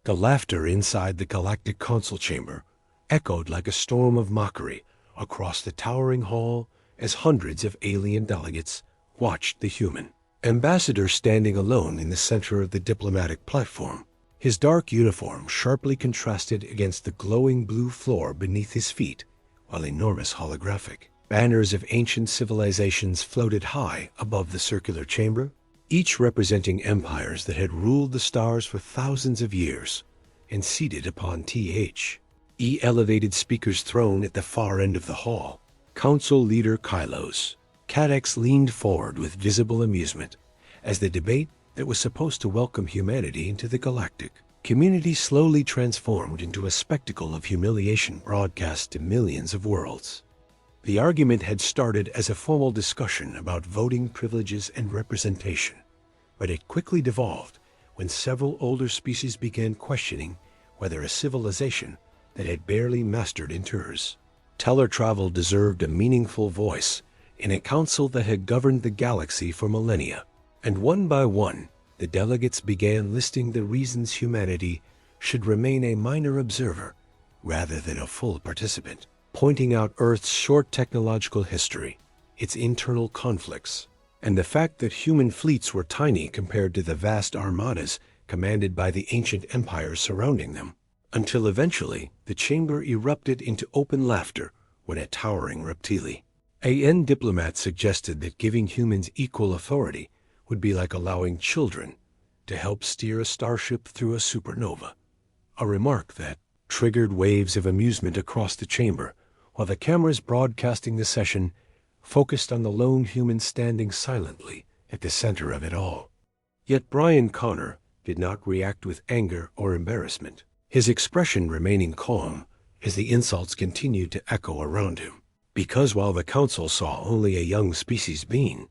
The laughter inside the galactic council chamber echoed like a storm of mockery across the towering hall as hundreds of alien delegates watched the human ambassador standing alone in the center of the diplomatic platform. His dark uniform sharply contrasted against the glowing blue floor beneath his feet, while enormous holographic banners of ancient civilizations floated high above the circular chamber, each representing empires that had ruled the stars for thousands of years. And seated upon the elevated speaker's throne at the far end of the hall, Council Leader Kylos Cadex leaned forward with visible amusement as the debate that was supposed to welcome humanity into the galactic community slowly transformed into a spectacle of humiliation broadcast to millions of worlds. The argument had started as a formal discussion about voting privileges and representation, but it quickly devolved when several older species began questioning whether a civilization that had barely mastered Inters teletravel deserved a meaningful voice in a council that had governed the galaxy for millennia. And one by one, the delegates began listing the reasons humanity should remain a minor observer rather than a full participant, pointing out Earth's short technological history, its internal conflicts, and the fact that human fleets were tiny compared to the vast armadas commanded by the ancient empires surrounding them, until eventually the chamber erupted into open laughter when a towering reptile, AN diplomat, suggested that giving humans equal authority would be like allowing children to help steer a starship through a supernova, a remark that triggered waves of amusement across the chamber, while the cameras broadcasting the session focused on the lone human standing silently at the center of it all. Yet Brian Connor did not react with anger or embarrassment, his expression remaining calm as the insults continued to echo around him. Because while the council saw only a young species being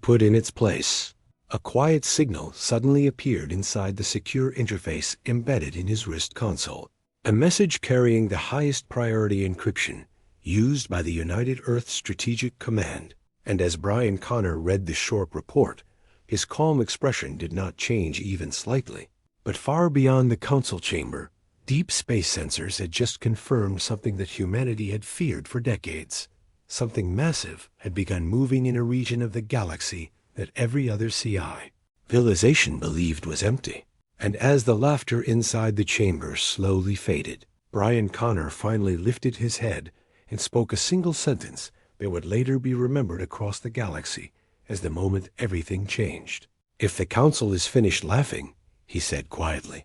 put in its place, a quiet signal suddenly appeared inside the secure interface embedded in his wrist console, a message carrying the highest priority encryption used by the United Earth Strategic Command. And as Brian Connor read the short report, his calm expression did not change even slightly. But far beyond the council chamber, deep space sensors had just confirmed something that humanity had feared for decades. Something massive had begun moving in a region of the galaxy that every other civilization believed was empty. And as the laughter inside the chamber slowly faded, Brian Connor finally lifted his head and spoke a single sentence that would later be remembered across the galaxy as the moment everything changed. "If the council is finished laughing," he said quietly,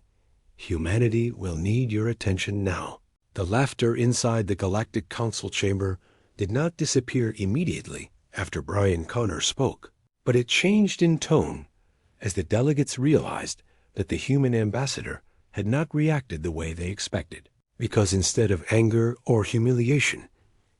"humanity will need your attention now." The laughter inside the galactic council chamber did not disappear immediately after Brian Connor spoke, but it changed in tone as the delegates realized that the human ambassador had not reacted the way they expected, because instead of anger or humiliation,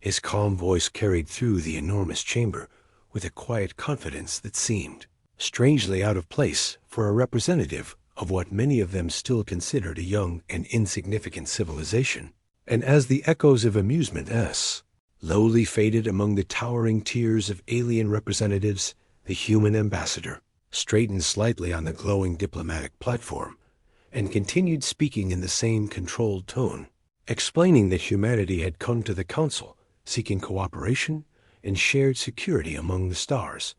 his calm voice carried through the enormous chamber with a quiet confidence that seemed strangely out of place for a representative of what many of them still considered a young and insignificant civilization. And as the echoes of amusement slowly faded among the towering tiers of alien representatives, the human ambassador straightened slightly on the glowing diplomatic platform and continued speaking in the same controlled tone, explaining that humanity had come to the council seeking cooperation and shared security among the stars,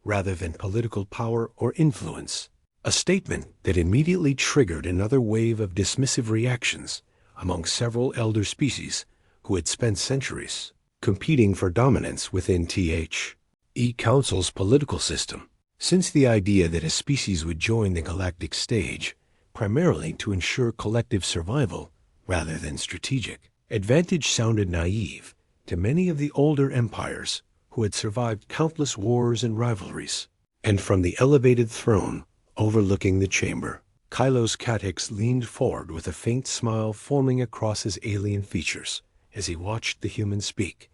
rather than political power or influence. A statement that immediately triggered another wave of dismissive reactions among several elder species who had spent centuries competing for dominance within the Council's political system. Since the idea that a species would join the galactic stage primarily to ensure collective survival rather than strategic advantage sounded naive to many of the older empires who had survived countless wars and rivalries. And from the elevated throne overlooking the chamber, Kylos Cadex leaned forward with a faint smile forming across his alien features as he watched the human speak,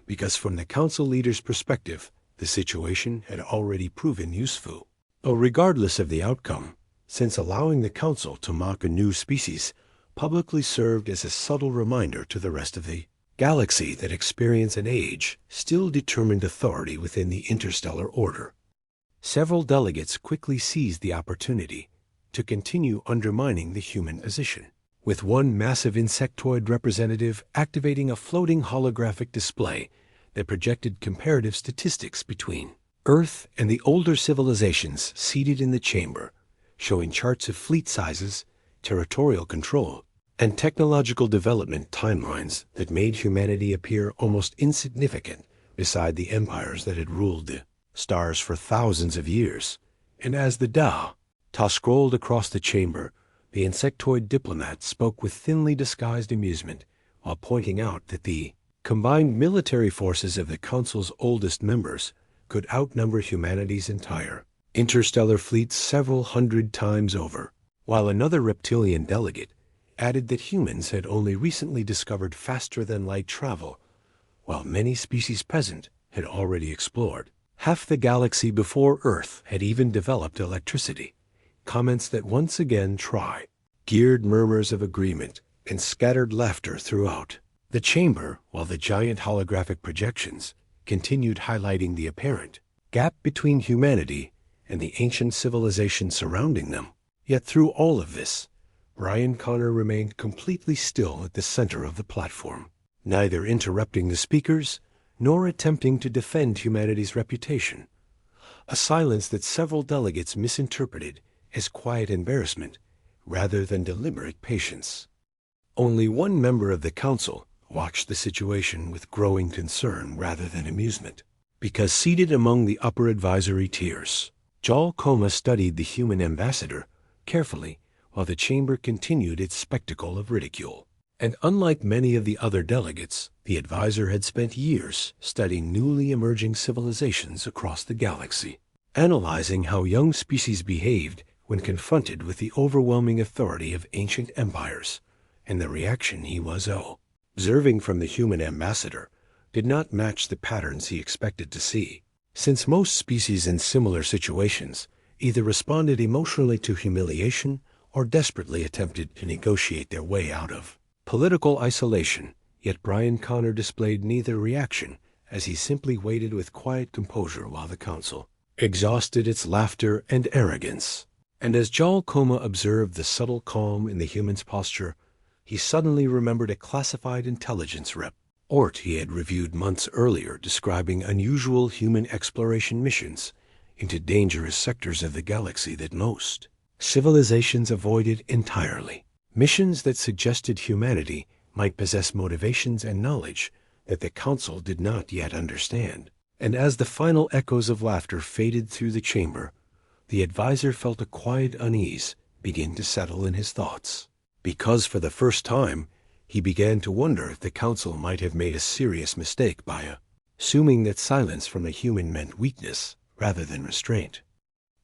because from the council leader's perspective, the situation had already proven useful. Though regardless of the outcome, since allowing the council to mock a new species publicly served as a subtle reminder to the rest of the galaxy that experience and age still determined authority within the interstellar order. Several delegates quickly seized the opportunity to continue undermining the human position, with one massive insectoid representative activating a floating holographic display that projected comparative statistics between Earth and the older civilizations seated in the chamber, showing charts of fleet sizes, territorial control, and technological development timelines that made humanity appear almost insignificant beside the empires that had ruled the stars for thousands of years. And as the Ta scrolled across the chamber, the insectoid diplomat spoke with thinly disguised amusement while pointing out that the combined military forces of the Council's oldest members could outnumber humanity's entire interstellar fleet several hundred times over, while another reptilian delegate added that humans had only recently discovered faster-than-light travel, while many species present had already explored half the galaxy before Earth had even developed electricity. Comments that once again geared murmurs of agreement and scattered laughter throughout the chamber, while the giant holographic projections continued highlighting the apparent gap between humanity and the ancient civilization surrounding them. Yet through all of this, Brian Connor remained completely still at the center of the platform, neither interrupting the speakers nor attempting to defend humanity's reputation, a silence that several delegates misinterpreted as quiet embarrassment rather than deliberate patience. Only one member of the council watched the situation with growing concern rather than amusement, because seated among the upper advisory tiers, Jal Koma studied the human ambassador carefully while the chamber continued its spectacle of ridicule. And unlike many of the other delegates, the advisor had spent years studying newly emerging civilizations across the galaxy, analyzing how young species behaved when confronted with the overwhelming authority of ancient empires, and the reaction he was observing from the human ambassador did not match the patterns he expected to see, since most species in similar situations either responded emotionally to humiliation or desperately attempted to negotiate their way out of political isolation. Yet Brian Connor displayed neither reaction, as he simply waited with quiet composure while the council exhausted its laughter and arrogance. And as Jal Koma observed the subtle calm in the human's posture, he suddenly remembered a classified intelligence report he had reviewed months earlier describing unusual human exploration missions into dangerous sectors of the galaxy that most civilizations avoided entirely. Missions that suggested humanity might possess motivations and knowledge that the council did not yet understand. And as the final echoes of laughter faded through the chamber, the advisor felt a quiet unease begin to settle in his thoughts, because for the first time he began to wonder if the council might have made a serious mistake by assuming that silence from a human meant weakness rather than restraint.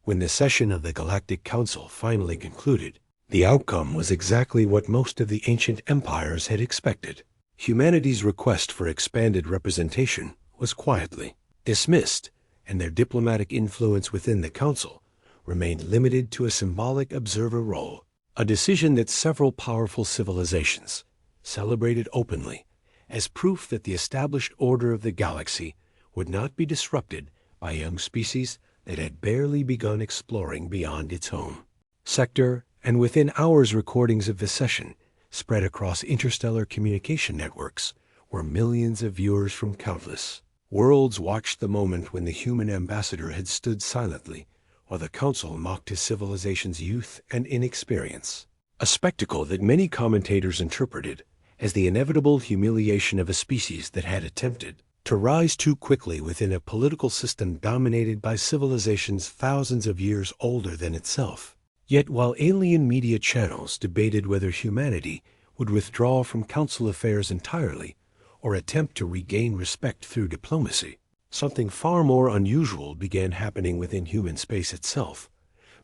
When the session of the Galactic Council finally concluded, the outcome was exactly what most of the ancient empires had expected. Humanity's request for expanded representation was quietly dismissed, and their diplomatic influence within the council remained limited to a symbolic observer role, a decision that several powerful civilizations celebrated openly as proof that the established order of the galaxy would not be disrupted by young species that had barely begun exploring beyond its home sector. And within hours, recordings of the session spread across interstellar communication networks, where millions of viewers from countless worlds watched the moment when the human ambassador had stood silently while the council mocked his civilization's youth and inexperience, a spectacle that many commentators interpreted as the inevitable humiliation of a species that had attempted to rise too quickly within a political system dominated by civilizations thousands of years older than itself. Yet while alien media channels debated whether humanity would withdraw from council affairs entirely or attempt to regain respect through diplomacy, something far more unusual began happening within human space itself,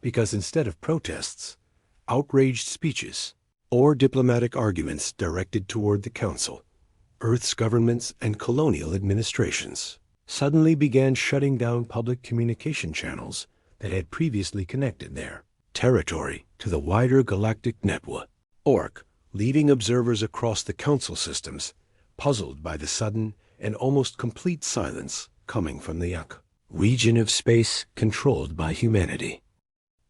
because instead of protests, outraged speeches, or diplomatic arguments directed toward the council, Earth's governments and colonial administrations suddenly began shutting down public communication channels that had previously connected their territory to the wider galactic network. Leading observers across the council systems, puzzled by the sudden and almost complete silence coming from the region of space controlled by humanity.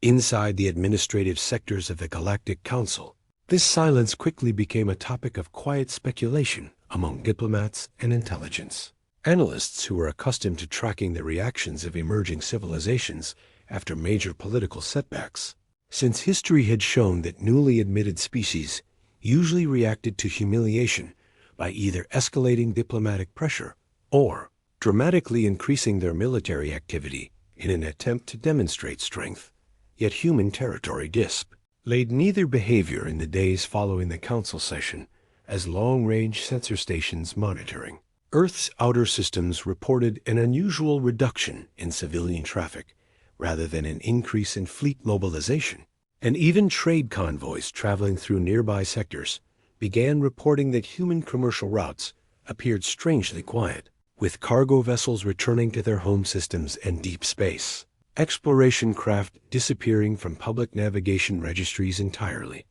inside the administrative sectors of the Galactic Council. This silence quickly became a topic of quiet speculation among diplomats and intelligence. Analysts who were accustomed to tracking the reactions of emerging civilizations after major political setbacks, since history had shown that newly admitted species usually reacted to humiliation by either escalating diplomatic pressure or dramatically increasing their military activity in an attempt to demonstrate strength. Yet human territory displayed neither behavior in the days following the council session, as long-range sensor stations monitoring Earth's outer systems reported an unusual reduction in civilian traffic rather than an increase in fleet mobilization. And even trade convoys traveling through nearby sectors began reporting that human commercial routes appeared strangely quiet, with cargo vessels returning to their home systems and deep space exploration craft disappearing from public navigation registries entirely.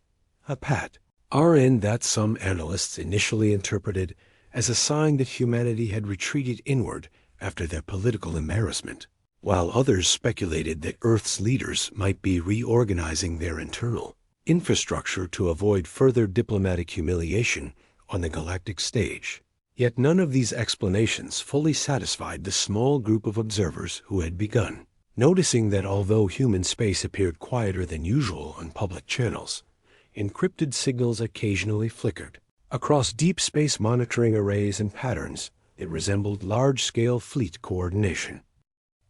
A pattern that some analysts initially interpreted as a sign that humanity had retreated inward after their political embarrassment, while others speculated that Earth's leaders might be reorganizing their internal infrastructure to avoid further diplomatic humiliation on the galactic stage. Yet none of these explanations fully satisfied the small group of observers who had begun noticing that although human space appeared quieter than usual on public channels, encrypted signals occasionally flickered across deep space monitoring arrays and patterns that resembled large-scale fleet coordination.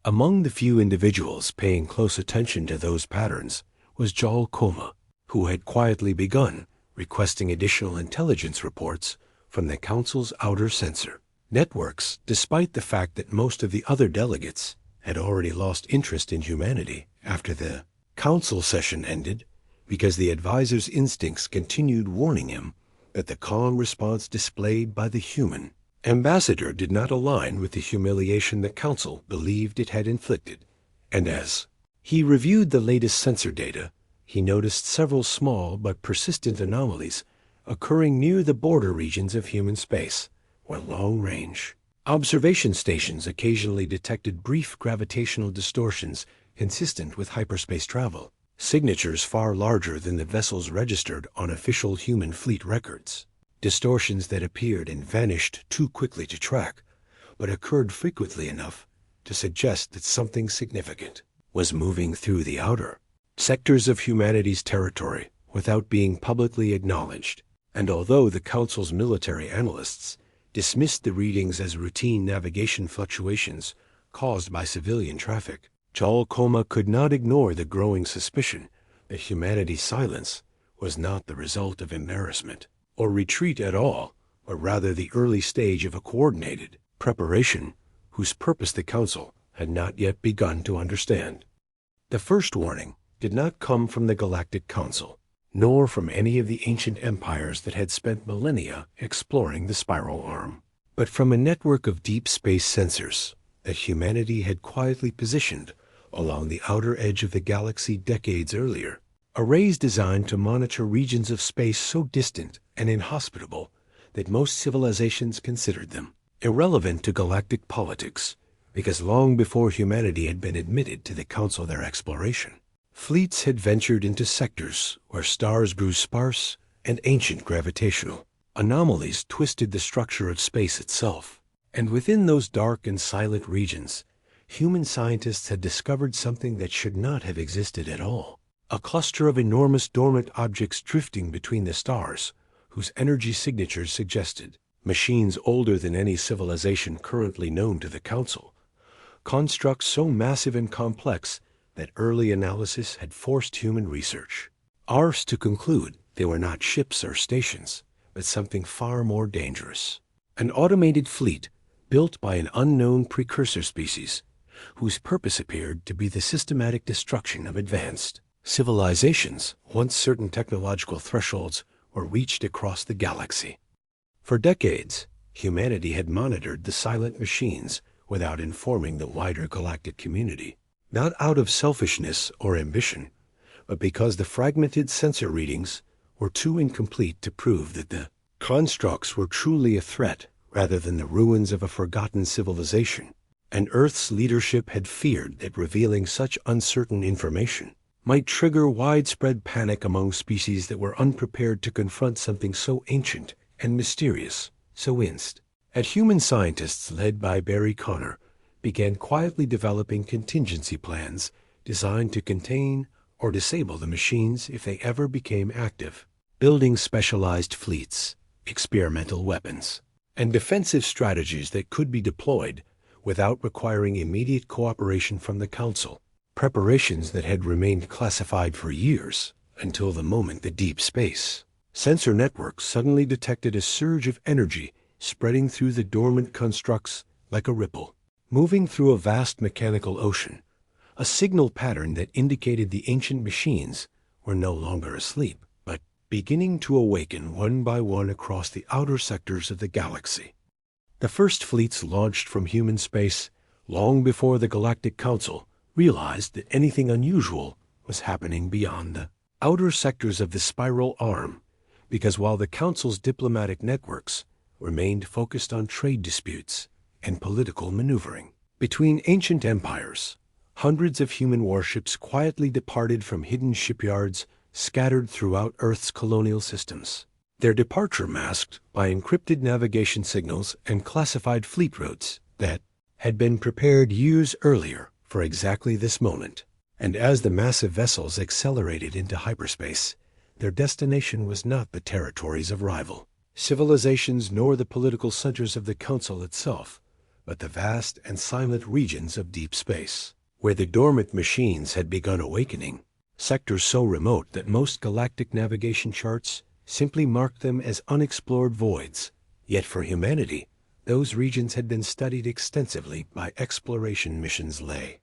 Among the few individuals paying close attention to those patterns was Joel Koma, who had quietly begun requesting additional intelligence reports from the Council's outer sensor networks, despite the fact that most of the other delegates had already lost interest in humanity after the council session ended, because the advisor's instincts continued warning him that the calm response displayed by the human ambassador did not align with the humiliation the council believed it had inflicted. And as he reviewed the latest sensor data, he noticed several small but persistent anomalies occurring near the border regions of human space, where long-range observation stations occasionally detected brief gravitational distortions consistent with hyperspace travel, signatures far larger than the vessels registered on official human fleet records, distortions that appeared and vanished too quickly to track, but occurred frequently enough to suggest that something significant was moving through the outer sectors of humanity's territory without being publicly acknowledged. And although the Council's military analysts dismissed the readings as routine navigation fluctuations caused by civilian traffic, Joel Koma could not ignore the growing suspicion that humanity's silence was not the result of embarrassment or retreat at all, but rather the early stage of a coordinated preparation whose purpose the Council had not yet begun to understand. The first warning did not come from the Galactic Council, nor from any of the ancient empires that had spent millennia exploring the spiral arm, but from a network of deep space sensors that humanity had quietly positioned along the outer edge of the galaxy decades earlier, arrays designed to monitor regions of space so distant and inhospitable that most civilizations considered them irrelevant to galactic politics, because long before humanity had been admitted to the Council their exploration, fleets had ventured into sectors where stars grew sparse and ancient gravitational anomalies twisted the structure of space itself. And within those dark and silent regions, human scientists had discovered something that should not have existed at all. A cluster of enormous dormant objects drifting between the stars, whose energy signatures suggested machines older than any civilization currently known to the Council, constructs so massive and complex that early analysis had forced human research ours to conclude they were not ships or stations, but something far more dangerous. An automated fleet built by an unknown precursor species, whose purpose appeared to be the systematic destruction of advanced civilizations once certain technological thresholds were reached across the galaxy. For decades, humanity had monitored the silent machines without informing the wider galactic community, not out of selfishness or ambition, but because the fragmented sensor readings were too incomplete to prove that the constructs were truly a threat rather than the ruins of a forgotten civilization. And Earth's leadership had feared that revealing such uncertain information might trigger widespread panic among species that were unprepared to confront something so ancient and mysterious. So INST, at human scientists led by Barry Connor, began quietly developing contingency plans designed to contain or disable the machines if they ever became active, building specialized fleets, experimental weapons, and defensive strategies that could be deployed without requiring immediate cooperation from the Council. Preparations that had remained classified for years until the moment the deep space sensor network suddenly detected a surge of energy spreading through the dormant constructs like a ripple, moving through a vast mechanical ocean, a signal pattern that indicated the ancient machines were no longer asleep, but beginning to awaken one by one across the outer sectors of the galaxy. The first fleets launched from human space long before the Galactic Council realized that anything unusual was happening beyond the outer sectors of the spiral arm, because while the Council's diplomatic networks remained focused on trade disputes and political maneuvering between ancient empires, hundreds of human warships quietly departed from hidden shipyards scattered throughout Earth's colonial systems, their departure masked by encrypted navigation signals and classified fleet routes that had been prepared years earlier for exactly this moment. And as the massive vessels accelerated into hyperspace, their destination was not the territories of rival civilizations nor the political centers of the Council itself, but the vast and silent regions of deep space, where the dormant machines had begun awakening, sectors so remote that most galactic navigation charts simply marked them as unexplored voids. Yet for humanity, those regions had been studied extensively by exploration missions led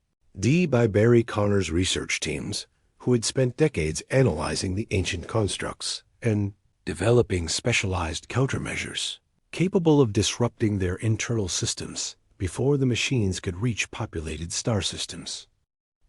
by Barry Connor's research teams, who had spent decades analyzing the ancient constructs and developing specialized countermeasures capable of disrupting their internal systems before the machines could reach populated star systems.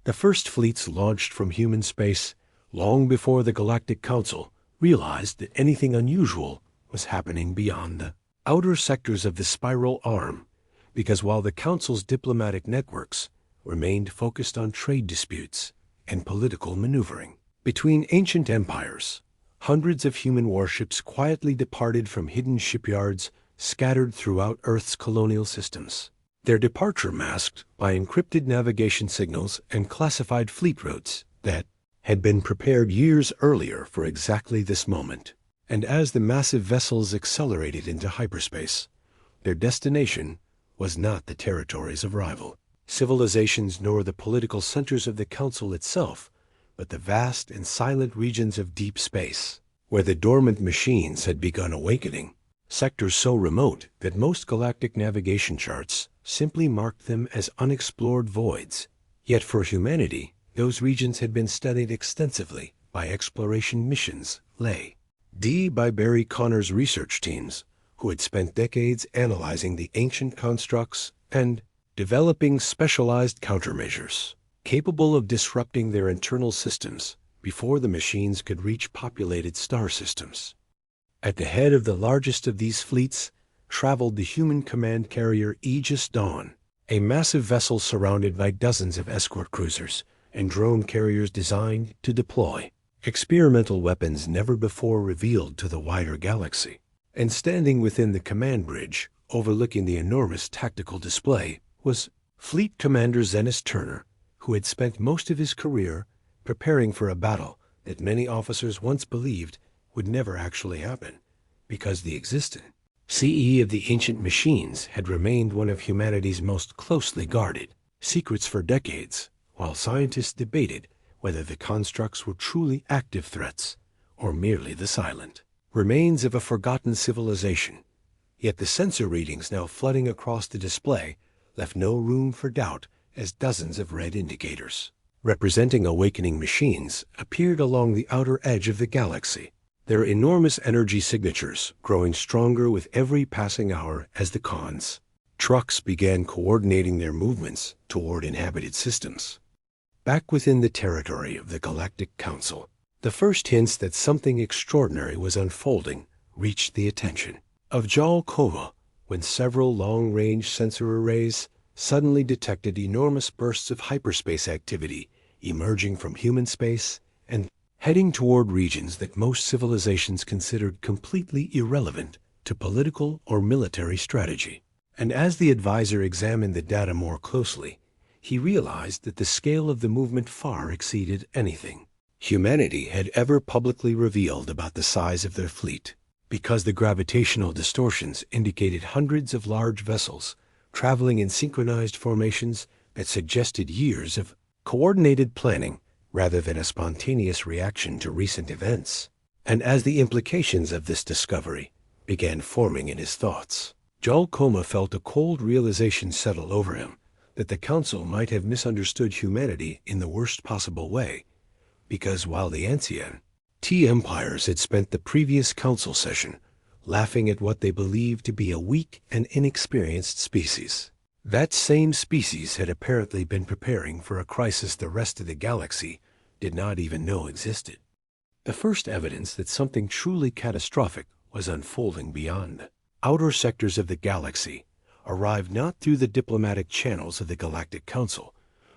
The first fleets launched from human space long before the Galactic Council realized that anything unusual was happening beyond the outer sectors of the spiral arm, because while the Council's diplomatic networks remained focused on trade disputes and political maneuvering between ancient empires, hundreds of human warships quietly departed from hidden shipyards scattered throughout Earth's colonial systems, their departure masked by encrypted navigation signals and classified fleet routes that had been prepared years earlier for exactly this moment. And as the massive vessels accelerated into hyperspace, their destination was not the territories of rival civilizations nor the political centers of the Council itself, but the vast and silent regions of deep space, where the dormant machines had begun awakening, sectors so remote that most galactic navigation charts simply marked them as unexplored voids. Yet for humanity, those regions had been studied extensively by exploration missions led by Barry Connor's research teams, who had spent decades analyzing the ancient constructs and developing specialized countermeasures capable of disrupting their internal systems before the machines could reach populated star systems. At the head of the largest of these fleets traveled the human command carrier Aegis Dawn, a massive vessel surrounded by dozens of escort cruisers and drone carriers designed to deploy experimental weapons never before revealed to the wider galaxy. And standing within the command bridge, overlooking the enormous tactical display, was Fleet Commander Zenis Turner, who had spent most of his career preparing for a battle that many officers once believed would never actually happen, because the existence of the ancient machines had remained one of humanity's most closely guarded secrets for decades, while scientists debated whether the constructs were truly active threats or merely the silent remains of a forgotten civilization. Yet the sensor readings now flooding across the display left no room for doubt, as dozens of red indicators, representing awakening machines, appeared along the outer edge of the galaxy, their enormous energy signatures growing stronger with every passing hour as the cons trucks began coordinating their movements toward inhabited systems. Back within the territory of the Galactic Council, the first hints that something extraordinary was unfolding reached the attention of Jal Kova when several long-range sensor arrays suddenly detected enormous bursts of hyperspace activity emerging from human space and heading toward regions that most civilizations considered completely irrelevant to political or military strategy. And as the advisor examined the data more closely, he realized that the scale of the movement far exceeded anything humanity had ever publicly revealed about the size of their fleet, because the gravitational distortions indicated hundreds of large vessels traveling in synchronized formations that suggested years of coordinated planning rather than a spontaneous reaction to recent events. And as the implications of this discovery began forming in his thoughts, Joel Coma felt a cold realization settle over him that the Council might have misunderstood humanity in the worst possible way, because while the ancient empires had spent the previous council session laughing at what they believed to be a weak and inexperienced species, that same species had apparently been preparing for a crisis the rest of the galaxy did not even know existed. The first evidence that something truly catastrophic was unfolding beyond the outer sectors of the galaxy arrived not through the diplomatic channels of the Galactic Council,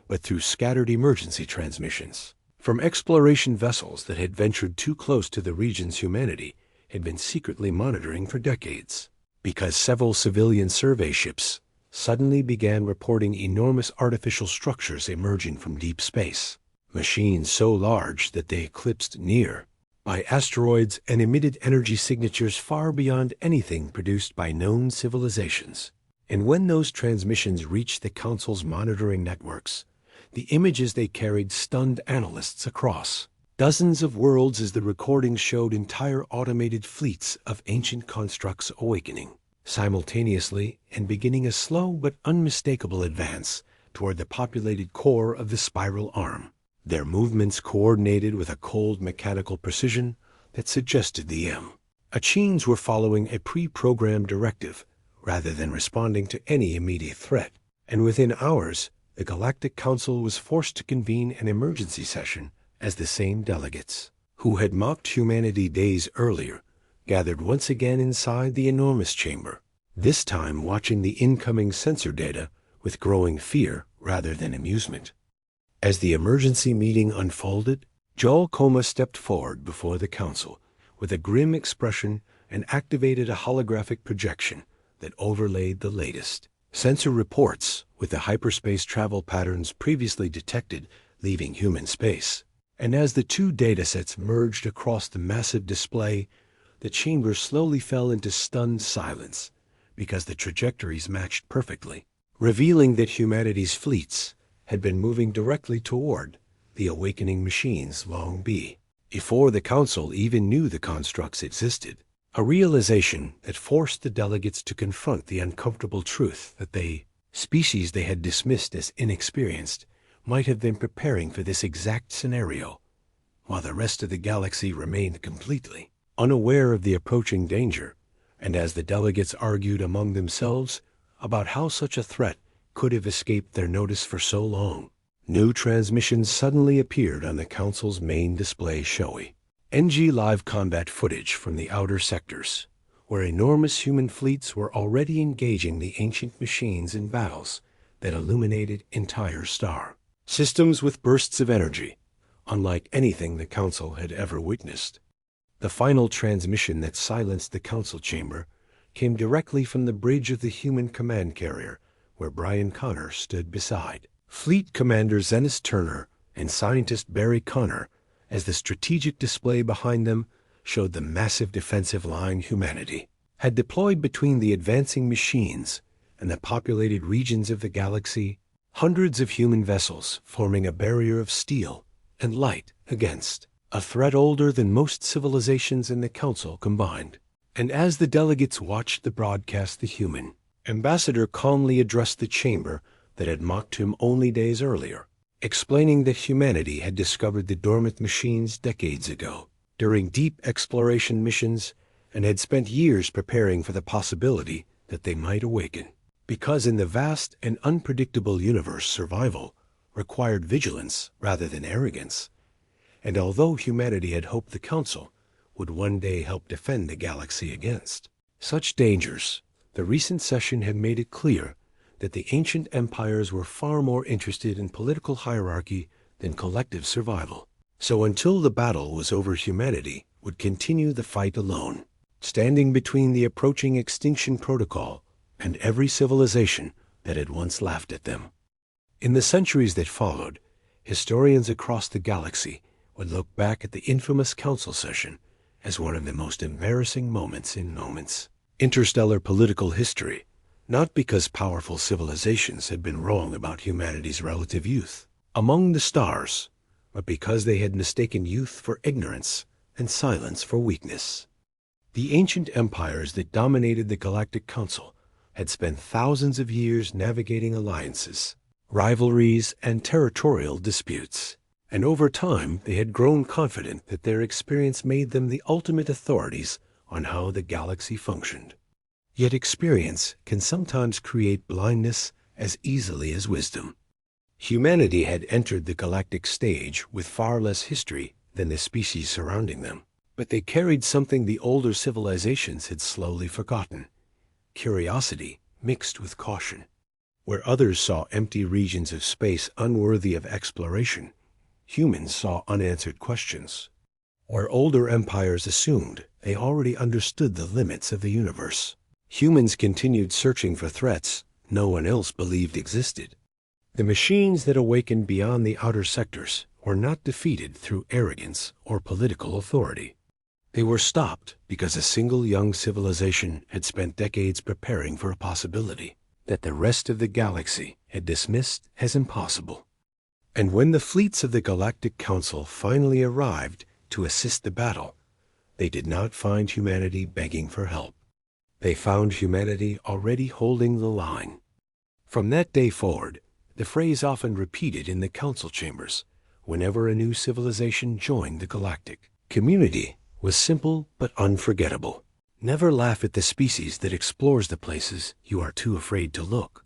but through scattered emergency transmissions from exploration vessels that had ventured too close to the regions humanity had been secretly monitoring for decades, because several civilian survey ships suddenly began reporting enormous artificial structures emerging from deep space, machines so large that they eclipsed near-by asteroids and emitted energy signatures far beyond anything produced by known civilizations. And when those transmissions reached the Council's monitoring networks, the images they carried stunned analysts across dozens of worlds as the recordings showed entire automated fleets of ancient constructs awakening simultaneously and beginning a slow but unmistakable advance toward the populated core of the spiral arm, their movements coordinated with a cold mechanical precision that suggested the Achines were following a pre-programmed directive rather than responding to any immediate threat. And within hours, the Galactic Council was forced to convene an emergency session as the same delegates, who had mocked humanity days earlier, gathered once again inside the enormous chamber, this time watching the incoming sensor data with growing fear rather than amusement. As the emergency meeting unfolded, Joel Coma stepped forward before the Council with a grim expression and activated a holographic projection that overlaid the latest sensor reports with the hyperspace travel patterns previously detected leaving human space. And as the two datasets merged across the massive display, the chamber slowly fell into stunned silence because the trajectories matched perfectly, revealing that humanity's fleets had been moving directly toward the awakening machines long before the Council even knew the constructs existed. A realization that forced the delegates to confront the uncomfortable truth that the species they had dismissed as inexperienced might have been preparing for this exact scenario, while the rest of the galaxy remained completely unaware of the approaching danger. And as the delegates argued among themselves about how such a threat could have escaped their notice for so long, new transmissions suddenly appeared on the Council's main display showing NG live combat footage from the outer sectors, where enormous human fleets were already engaging the ancient machines in battles that illuminated entire star systems with bursts of energy, unlike anything the Council had ever witnessed. The final transmission that silenced the Council chamber came directly from the bridge of the human command carrier, where Brian Connor stood beside Fleet Commander Zenis Turner and scientist Barry Connor, as the strategic display behind them showed the massive defensive line humanity had deployed between the advancing machines and the populated regions of the galaxy, hundreds of human vessels forming a barrier of steel and light against a threat older than most civilizations in the Council combined. And as the delegates watched the broadcast, the human ambassador calmly addressed the chamber that had mocked him only days earlier, explaining that humanity had discovered the dormant machines decades ago during deep exploration missions and had spent years preparing for the possibility that they might awaken. Because in the vast and unpredictable universe, survival required vigilance rather than arrogance. And although humanity had hoped the Council would one day help defend the galaxy against such dangers, the recent session had made it clear that the ancient empires were far more interested in political hierarchy than collective survival. So until the battle was over, humanity would continue the fight alone, standing between the approaching extinction protocol and every civilization that had once laughed at them. In the centuries that followed, historians across the galaxy would look back at the infamous council session as one of the most embarrassing moments in interstellar political history, not because powerful civilizations had been wrong about humanity's relative youth among the stars, but because they had mistaken youth for ignorance and silence for weakness. The ancient empires that dominated the Galactic Council had spent thousands of years navigating alliances, rivalries, and territorial disputes, and over time they had grown confident that their experience made them the ultimate authorities on how the galaxy functioned. Yet experience can sometimes create blindness as easily as wisdom. Humanity had entered the galactic stage with far less history than the species surrounding them, but they carried something the older civilizations had slowly forgotten: curiosity mixed with caution. Where others saw empty regions of space unworthy of exploration, humans saw unanswered questions. Where older empires assumed they already understood the limits of the universe, humans continued searching for threats no one else believed existed. The machines that awakened beyond the outer sectors were not defeated through arrogance or political authority. They were stopped because a single young civilization had spent decades preparing for a possibility that the rest of the galaxy had dismissed as impossible. And when the fleets of the Galactic Council finally arrived to assist the battle, they did not find humanity begging for help. They found humanity already holding the line. From that day forward, the phrase often repeated in the council chambers whenever a new civilization joined the galactic community was simple but unforgettable: never laugh at the species that explores the places you are too afraid to look.